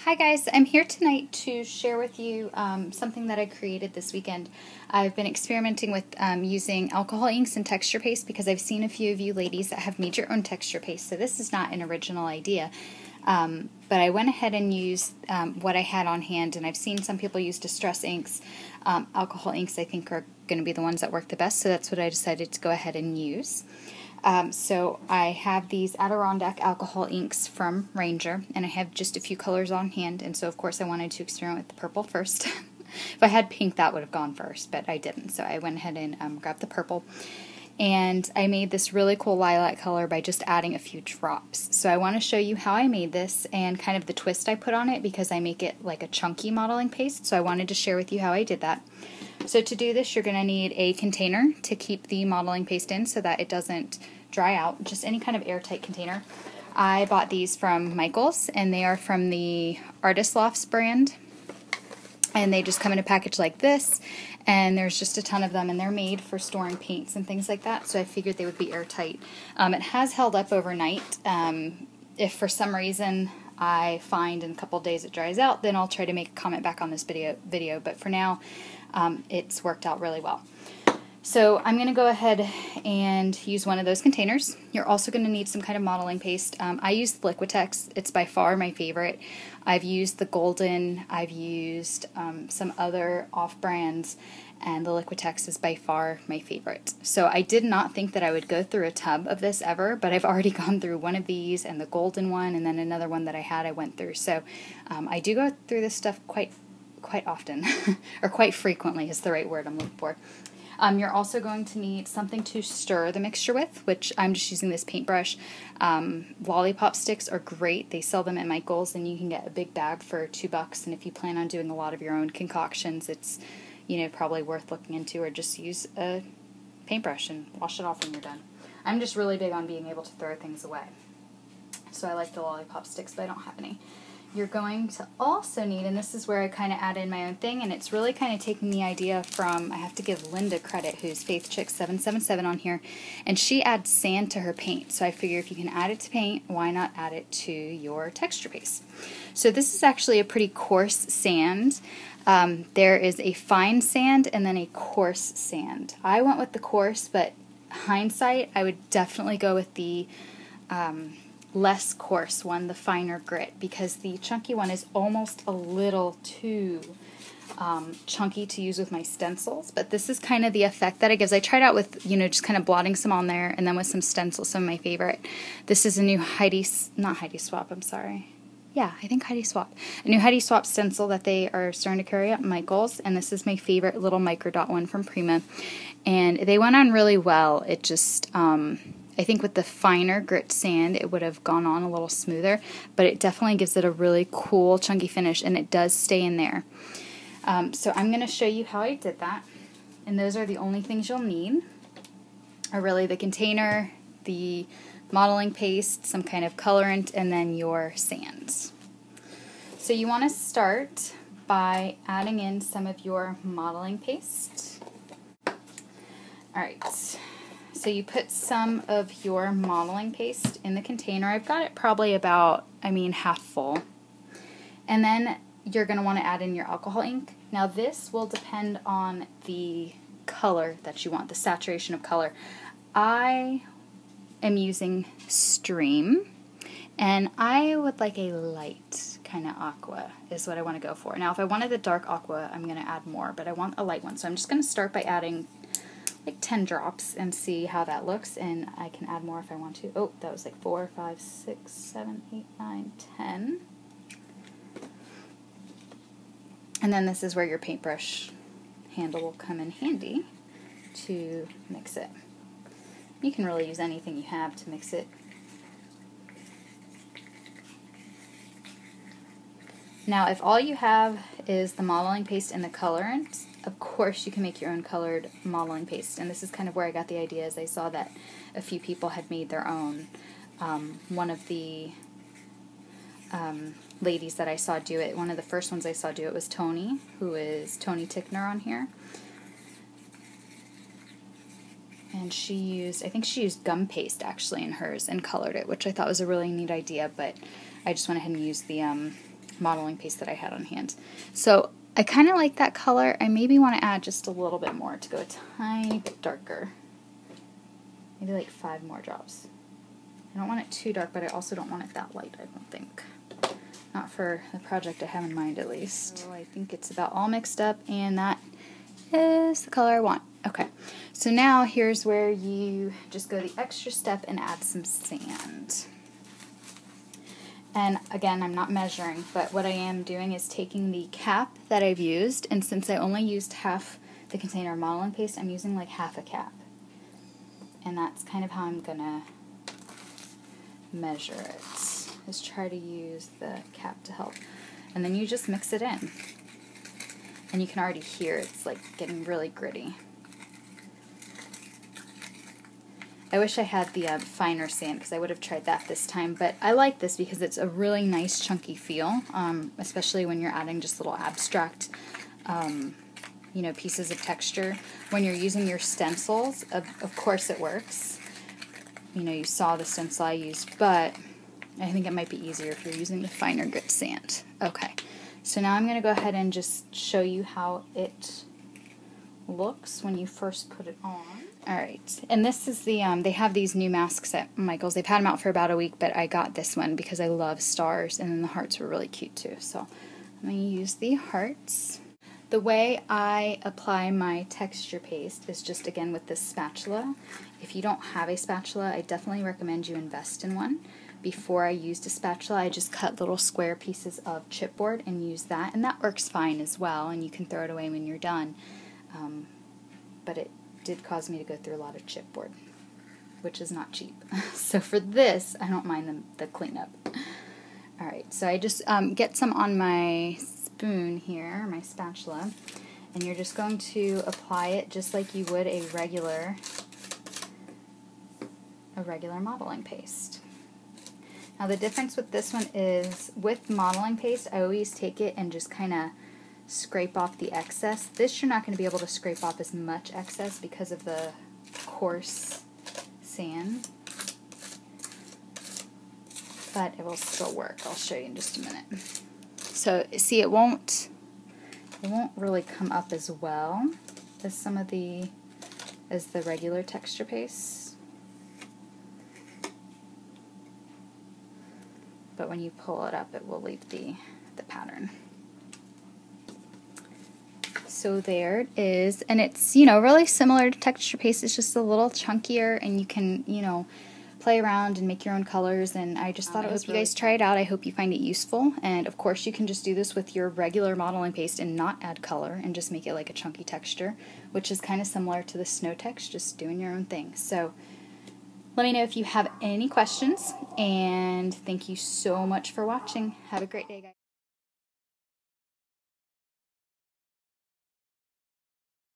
Hi guys, I'm here tonight to share with you something that I created this weekend. I've been experimenting with using alcohol inks and texture paste because I've seen a few of you ladies that have made your own texture paste, so this is not an original idea. But I went ahead and used what I had on hand, and I've seen some people use distress inks. Alcohol inks I think are going to be the ones that work the best, so that's what I decided to go ahead and use. So I have these Adirondack alcohol inks from Ranger, and I have just a few colors on hand, and so of course I wanted to experiment with the purple first. If I had pink, that would have gone first, but I didn't, so I went ahead and grabbed the purple. And I made this really cool lilac color by just adding a few drops. So I want to show you how I made this and kind of the twist I put on it because I make it like a chunky modeling paste, so I wanted to share with you how I did that. So to do this, you're going to need a container to keep the modeling paste in so that it doesn't dry out, just any kind of airtight container. I bought these from Michael's, and they are from the Artist Lofts brand, and they just come in a package like this, and there's just a ton of them, and they're made for storing paints and things like that, so I figured they would be airtight. It has held up overnight. If for some reason I find in a couple days it dries out, then I'll try to make a comment back on this video, but for now it's worked out really well. So I'm going to go ahead and use one of those containers. You're also going to need some kind of modeling paste. I use Liquitex. It's by far my favorite. I've used the Golden. I've used some other off-brands, and the Liquitex is by far my favorite. So I did not think that I would go through a tub of this ever, but I've already gone through one of these and the Golden one, and then another one that I went through. So I do go through this stuff quite often, or quite frequently is the right word I'm looking for. You're also going to need something to stir the mixture with, which I'm just using this paintbrush. Lollipop sticks are great. They sell them at Michael's, and you can get a big bag for $2. And if you plan on doing a lot of your own concoctions, it's probably worth looking into, or just use a paintbrush and wash it off when you're done. I'm just really big on being able to throw things away, so I like the lollipop sticks, but I don't have any. You're going to also need, and this is where I kind of add in my own thing, and it's really kind of taking the idea from, I have to give Linda credit, who's FaithChick777 on here, and she adds sand to her paint. So I figure if you can add it to paint, why not add it to your texture paste? So this is actually a pretty coarse sand. There is a fine sand and then a coarse sand. I went with the coarse, but hindsight, I would definitely go with the less coarse one, the finer grit, because the chunky one is almost a little too chunky to use with my stencils, but this is kind of the effect that it gives. I tried out with, just kind of blotting some on there, and then with some stencils, some of my favorite. This is a new Heidi Swapp, a new Heidi Swapp stencil that they are starting to carry at Michael's, and this is my favorite little micro dot one from Prima, and they went on really well. It just, I think with the finer grit sand, it would have gone on a little smoother, but it definitely gives it a really cool, chunky finish, and it does stay in there. So I'm going to show you how I did that, and those are the only things you'll need, are really the container, the modeling paste, some kind of colorant, and then your sands. So you want to start by adding in some of your modeling paste. Alright. So you put some of your modeling paste in the container. I've got it probably about, half full. And then you're going to want to add in your alcohol ink. Now this will depend on the color that you want, the saturation of color. I am using Stream, and I would like a light kind of aqua is what I want to go for. Now if I wanted the dark aqua, I'm going to add more, but I want a light one. So I'm just going to start by adding like 10 drops and see how that looks, and I can add more if I want to. Oh, that was like 4, 5, 6, 7, 8, 9, 10. And then this is where your paintbrush handle will come in handy to mix it. You can really use anything you have to mix it. Now, if all you have is the modeling paste and the colorant, of course you can make your own colored modeling paste, and this is kind of where I got the idea, as I saw that a few people had made their own. One of the ladies that I saw do it, one of the first ones I saw do it was Toni, who is Toni Tickner on here. And she used, I think she used gum paste actually in hers and colored it, which I thought was a really neat idea, but I just went ahead and used the modeling paste that I had on hand. So I kind of like that color. I maybe want to add just a little bit more to go a tiny bit darker. Maybe like 5 more drops. I don't want it too dark, but I also don't want it that light, I don't think. Not for the project I have in mind, at least. So I think it's about all mixed up, and that is the color I want. Okay, so now here's where you just go the extra step and add some sand. And again, I'm not measuring, but what I am doing is taking the cap that I've used, and since I only used half the container of modeling paste, I'm using like half a cap. And that's kind of how I'm gonna measure it, is try to use the cap to help. And then you just mix it in. And you can already hear it's like getting really gritty. I wish I had the finer sand because I would have tried that this time, but I like this because it's a really nice chunky feel, especially when you're adding just little abstract you know, pieces of texture. When you're using your stencils, of course it works. You know, you saw the stencil I used, but I think it might be easier if you're using the finer grit sand. Okay, so now I'm going to go ahead and just show you how it looks when you first put it on. Alright, and this is the, they have these new masks at Michael's. They've had them out for about a week, but I got this one because I love stars, and then the hearts were really cute too. So I'm going to use the hearts. The way I apply my texture paste is just, again, with this spatula. If you don't have a spatula, I definitely recommend you invest in one. Before I used a spatula, I just cut little square pieces of chipboard and use that, and that works fine as well, and you can throw it away when you're done. But it did cause me to go through a lot of chipboard, which is not cheap. So for this, I don't mind the cleanup. Alright, so I just get some on my spoon here, my spatula, and you're just going to apply it just like you would a regular modeling paste. Now the difference with this one is, with modeling paste, I always take it and just kind of scrape off the excess. This you're not going to be able to scrape off as much excess because of the coarse sand, but it will still work. I'll show you in just a minute. So see, it won't really come up as well as the regular texture paste. But when you pull it up, it will leave the pattern. So there it is, and it's, you know, really similar to texture paste. It's just a little chunkier, and you can, you know, play around and make your own colors, and I just thought it was really fun. You guys try it out. I hope you find it useful, and of course you can just do this with your regular modeling paste and not add color and just make it like a chunky texture, which is kind of similar to the snow text, just doing your own thing. So let me know if you have any questions, and thank you so much for watching. Have a great day, guys.